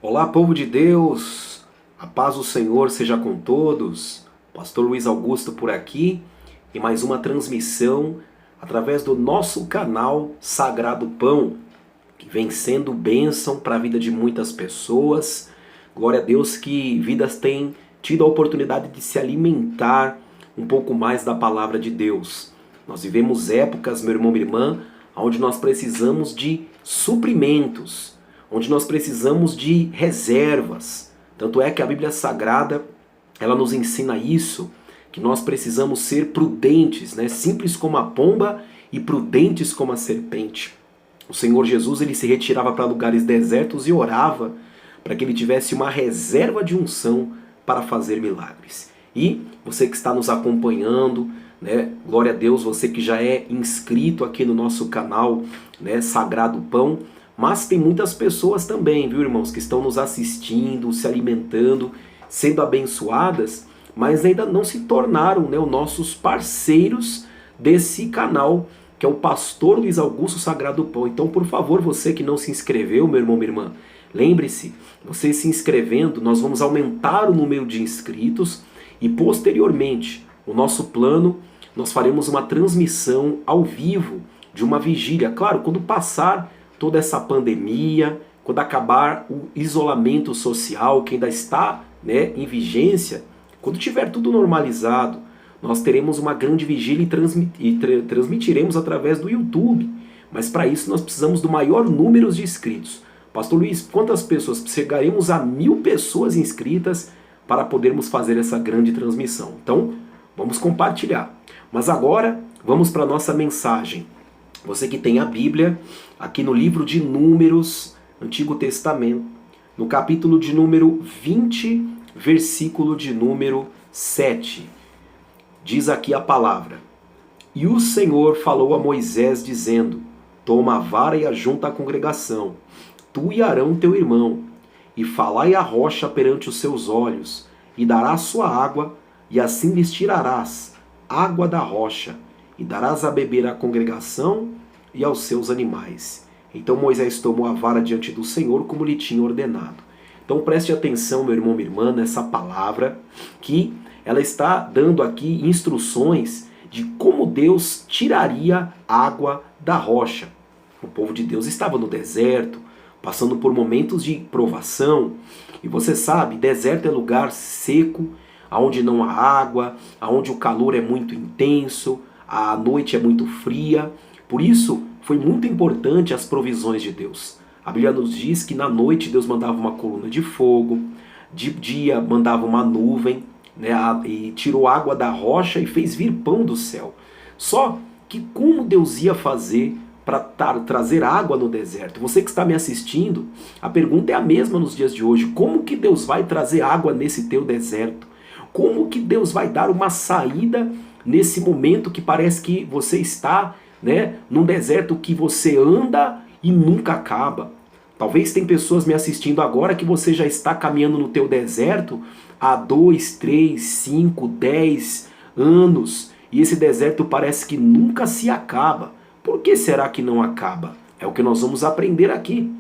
Olá, povo de Deus, a paz do Senhor seja com todos. Pastor Luiz Augusto por aqui e mais uma transmissão através do nosso canal Sagrado Pão, que vem sendo bênção para a vida de muitas pessoas. Glória a Deus que vidas têm tido a oportunidade de se alimentar um pouco mais da palavra de Deus. Nós vivemos épocas, meu irmão, minha irmã, onde nós precisamos de suprimentos, onde nós precisamos de reservas. Tanto é que a Bíblia Sagrada, ela nos ensina isso, que nós precisamos ser prudentes, né? Simples como a pomba e prudentes como a serpente. O Senhor Jesus, ele se retirava para lugares desertos e orava para que ele tivesse uma reserva de unção para fazer milagres. E você que está nos acompanhando, né? Glória a Deus, você que já é inscrito aqui no nosso canal, né? Sagrado Pão. Mas tem muitas pessoas também, viu, irmãos, que estão nos assistindo, se alimentando, sendo abençoadas, mas ainda não se tornaram, né, os nossos parceiros desse canal, que é o Pastor Luiz Augusto Sagrado Pão. Então, por favor, você que não se inscreveu, meu irmão, minha irmã, lembre-se, você se inscrevendo, nós vamos aumentar o número de inscritos e posteriormente, o nosso plano, nós faremos uma transmissão ao vivo de uma vigília. Claro, quando passar toda essa pandemia, quando acabar o isolamento social que ainda está, né, em vigência, quando tiver tudo normalizado, nós teremos uma grande vigília e transmitiremos através do YouTube. Mas para isso nós precisamos do maior número de inscritos. Pastor Luiz, quantas pessoas? Chegaremos a 1000 pessoas inscritas para podermos fazer essa grande transmissão. Então, vamos compartilhar. Mas agora, vamos para a nossa mensagem. Você que tem a Bíblia, aqui no livro de Números, Antigo Testamento, no capítulo de número 20, versículo de número 7. Diz aqui a palavra: E o Senhor falou a Moisés, dizendo: Toma a vara e ajunta a congregação, tu e Arão teu irmão, e falai a rocha perante os seus olhos, e darás sua água, e assim lhes tirarás água da rocha, e darás a beber à congregação e aos seus animais. Então Moisés tomou a vara diante do Senhor, como lhe tinha ordenado. Então preste atenção, meu irmão, minha irmã, nessa palavra, que ela está dando aqui instruções de como Deus tiraria água da rocha. O povo de Deus estava no deserto, passando por momentos de provação. E você sabe, deserto é lugar seco, onde não há água, onde o calor é muito intenso, a noite é muito fria. Por isso, foi muito importante as provisões de Deus. A Bíblia nos diz que na noite Deus mandava uma coluna de fogo, de dia mandava uma nuvem, né, e tirou água da rocha e fez vir pão do céu. Só que como Deus ia fazer para trazer água no deserto? Você que está me assistindo, a pergunta é a mesma nos dias de hoje. Como que Deus vai trazer água nesse teu deserto? Como que Deus vai dar uma saída nesse momento que parece que você está, né, num deserto que você anda e nunca acaba? Talvez tem pessoas me assistindo agora que você já está caminhando no teu deserto há 2, 3, 5, 10 anos e esse deserto parece que nunca se acaba. Por que será que não acaba? É o que nós vamos aprender aqui.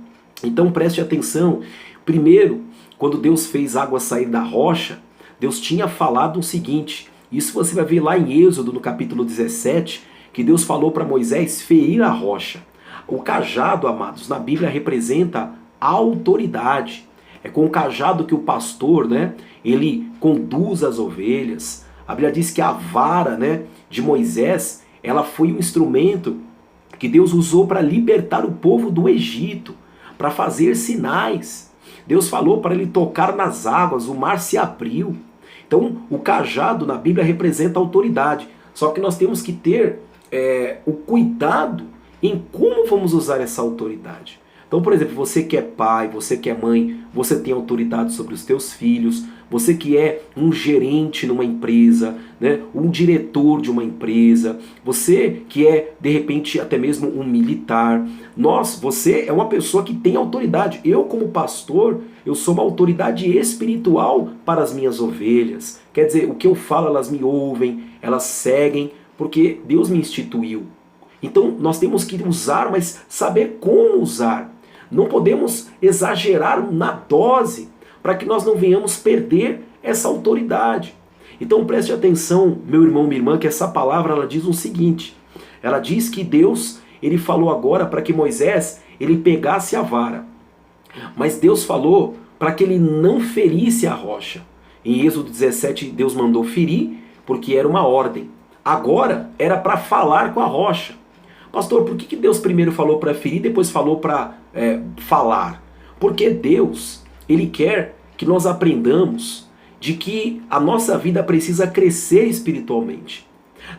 Então preste atenção. Primeiro, quando Deus fez água sair da rocha, Deus tinha falado o seguinte: isso você vai ver lá em Êxodo, no capítulo 17, que Deus falou para Moisés ferir a rocha. O cajado, amados, na Bíblia representa a autoridade. É com o cajado que o pastor, né, ele conduz as ovelhas. A Bíblia diz que a vara, né, de Moisés, ela foi um instrumento que Deus usou para libertar o povo do Egito, para fazer sinais. Deus falou para ele tocar nas águas, o mar se abriu. Então, o cajado na Bíblia representa a autoridade. Só que nós temos que ter o cuidado em como vamos usar essa autoridade. Então, por exemplo, você que é pai, você que é mãe, você tem autoridade sobre os teus filhos, você que é um gerente numa empresa, né, um diretor de uma empresa, você que é, de repente, até mesmo um militar. Você é uma pessoa que tem autoridade. Eu, como pastor, eu sou uma autoridade espiritual para as minhas ovelhas. Quer dizer, o que eu falo, elas me ouvem, elas seguem, porque Deus me instituiu. Então, nós temos que usar, mas saber como usar. Não podemos exagerar na dose para que nós não venhamos perder essa autoridade. Então preste atenção, meu irmão, minha irmã, que essa palavra ela diz o seguinte. Ela diz que Deus, ele falou agora para que Moisés, ele pegasse a vara. Mas Deus falou para que ele não ferisse a rocha. Em Êxodo 17, Deus mandou ferir, porque era uma ordem. Agora era para falar com a rocha. Pastor, por que Deus primeiro falou para ferir e depois falou para falar? Porque Deus, ele quer que nós aprendamos de que a nossa vida precisa crescer espiritualmente.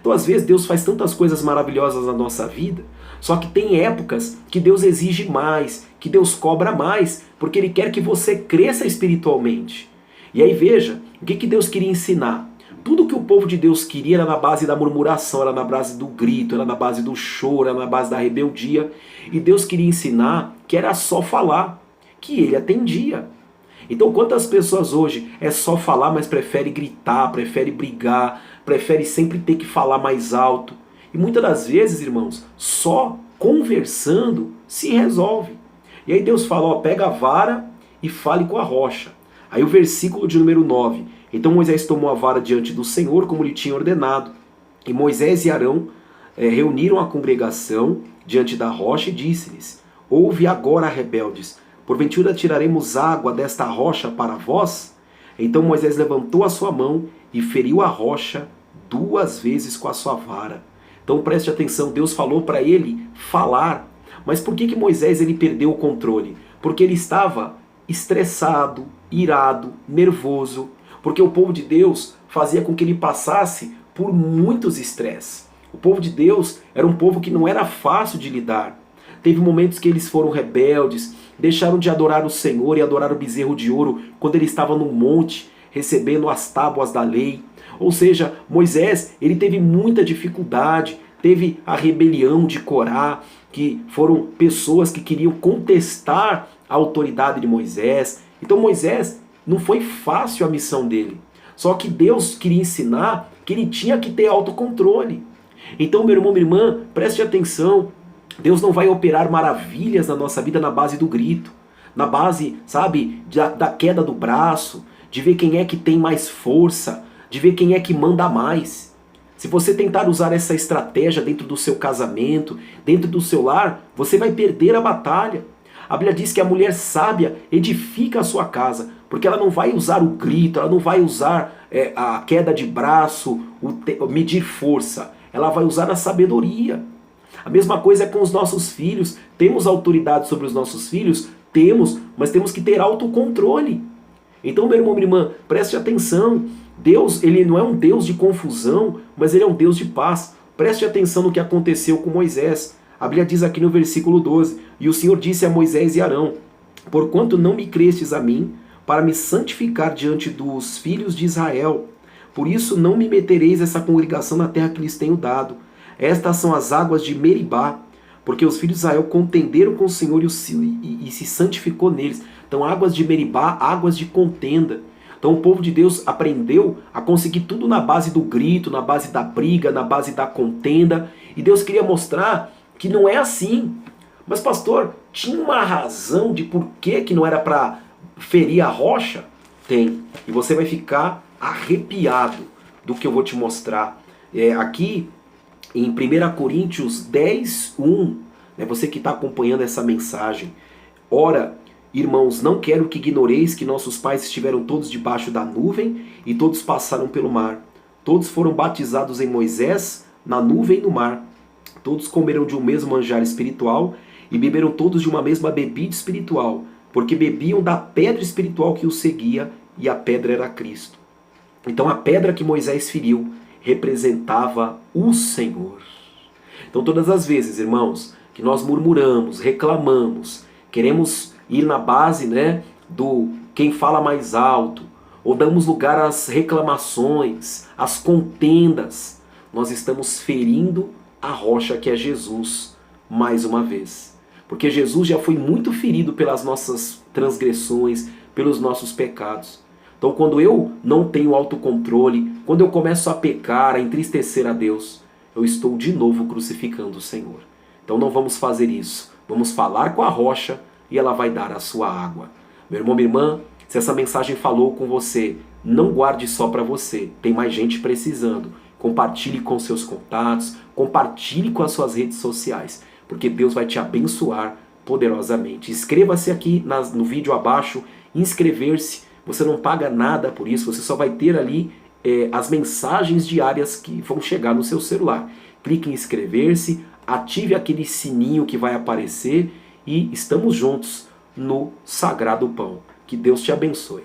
Então às vezes Deus faz tantas coisas maravilhosas na nossa vida, só que tem épocas que Deus exige mais, que Deus cobra mais, porque Ele quer que você cresça espiritualmente. E aí veja, o que Deus queria ensinar? Tudo que o povo de Deus queria era na base da murmuração, era na base do grito, era na base do choro, era na base da rebeldia. E Deus queria ensinar que era só falar, que Ele atendia. Então quantas pessoas hoje é só falar, mas prefere gritar, prefere brigar, prefere sempre ter que falar mais alto. E muitas das vezes, irmãos, só conversando se resolve. E aí Deus fala, ó, pega a vara e fale com a rocha. Aí o versículo de número 9. Então Moisés tomou a vara diante do Senhor, como lhe tinha ordenado. E Moisés e Arão reuniram a congregação diante da rocha e disse-lhes, ouve agora, rebeldes, porventura tiraremos água desta rocha para vós? Então Moisés levantou a sua mão e feriu a rocha 2 vezes com a sua vara. Então preste atenção, Deus falou para ele falar. Mas por que Moisés ele perdeu o controle? Porque ele estava estressado, irado, nervoso. Porque o povo de Deus fazia com que ele passasse por muitos estresses. O povo de Deus era um povo que não era fácil de lidar. Teve momentos que eles foram rebeldes, deixaram de adorar o Senhor e adorar o bezerro de ouro quando ele estava no monte, recebendo as tábuas da lei. Ou seja, Moisés ele teve muita dificuldade, teve a rebelião de Corá, que foram pessoas que queriam contestar a autoridade de Moisés. Então Moisés, não foi fácil a missão dele. Só que Deus queria ensinar que ele tinha que ter autocontrole. Então, meu irmão, minha irmã, preste atenção. Deus não vai operar maravilhas na nossa vida na base do grito. Na base, sabe, da queda do braço. De ver quem é que tem mais força. De ver quem é que manda mais. Se você tentar usar essa estratégia dentro do seu casamento, dentro do seu lar, você vai perder a batalha. A Bíblia diz que a mulher sábia edifica a sua casa, porque ela não vai usar o grito, ela não vai usar a queda de braço, medir força. Ela vai usar a sabedoria. A mesma coisa é com os nossos filhos. Temos autoridade sobre os nossos filhos? Temos, mas temos que ter autocontrole. Então, meu irmão, minha irmã, preste atenção. Deus, ele não é um Deus de confusão, mas ele é um Deus de paz. Preste atenção no que aconteceu com Moisés. A Bíblia diz aqui no versículo 12, e o Senhor disse a Moisés e Arão, porquanto não me crestes a mim, para me santificar diante dos filhos de Israel, por isso não me metereis essa congregação na terra que lhes tenho dado. Estas são as águas de Meribá, porque os filhos de Israel contenderam com o Senhor e se santificou neles. Então águas de Meribá, águas de contenda. Então o povo de Deus aprendeu a conseguir tudo na base do grito, na base da briga, na base da contenda. E Deus queria mostrar que não é assim. Mas pastor, tinha uma razão de por que não era para ferir a rocha? Tem. E você vai ficar arrepiado do que eu vou te mostrar. Aqui em 1 Coríntios 10, 1, você que está acompanhando essa mensagem. Ora, irmãos, não quero que ignoreis que nossos pais estiveram todos debaixo da nuvem e todos passaram pelo mar. Todos foram batizados em Moisés, na nuvem e no mar. Todos comeram de um mesmo manjar espiritual e beberam todos de uma mesma bebida espiritual, porque bebiam da pedra espiritual que os seguia, e a pedra era Cristo. Então a pedra que Moisés feriu representava o Senhor. Então todas as vezes, irmãos, que nós murmuramos, reclamamos, queremos ir na base do quem fala mais alto, ou damos lugar às reclamações, às contendas, nós estamos ferindo a rocha que é Jesus, mais uma vez. Porque Jesus já foi muito ferido pelas nossas transgressões, pelos nossos pecados. Então quando eu não tenho autocontrole, quando eu começo a pecar, a entristecer a Deus, eu estou de novo crucificando o Senhor. Então não vamos fazer isso. Vamos falar com a rocha e ela vai dar a sua água. Meu irmão, minha irmã, se essa mensagem falou com você, não guarde só para você. Tem mais gente precisando. Compartilhe com seus contatos, compartilhe com as suas redes sociais, porque Deus vai te abençoar poderosamente. Inscreva-se aqui no vídeo abaixo, inscrever-se. Você não paga nada por isso, você só vai ter ali as mensagens diárias que vão chegar no seu celular. Clique em inscrever-se, ative aquele sininho que vai aparecer e estamos juntos no Sagrado Pão. Que Deus te abençoe.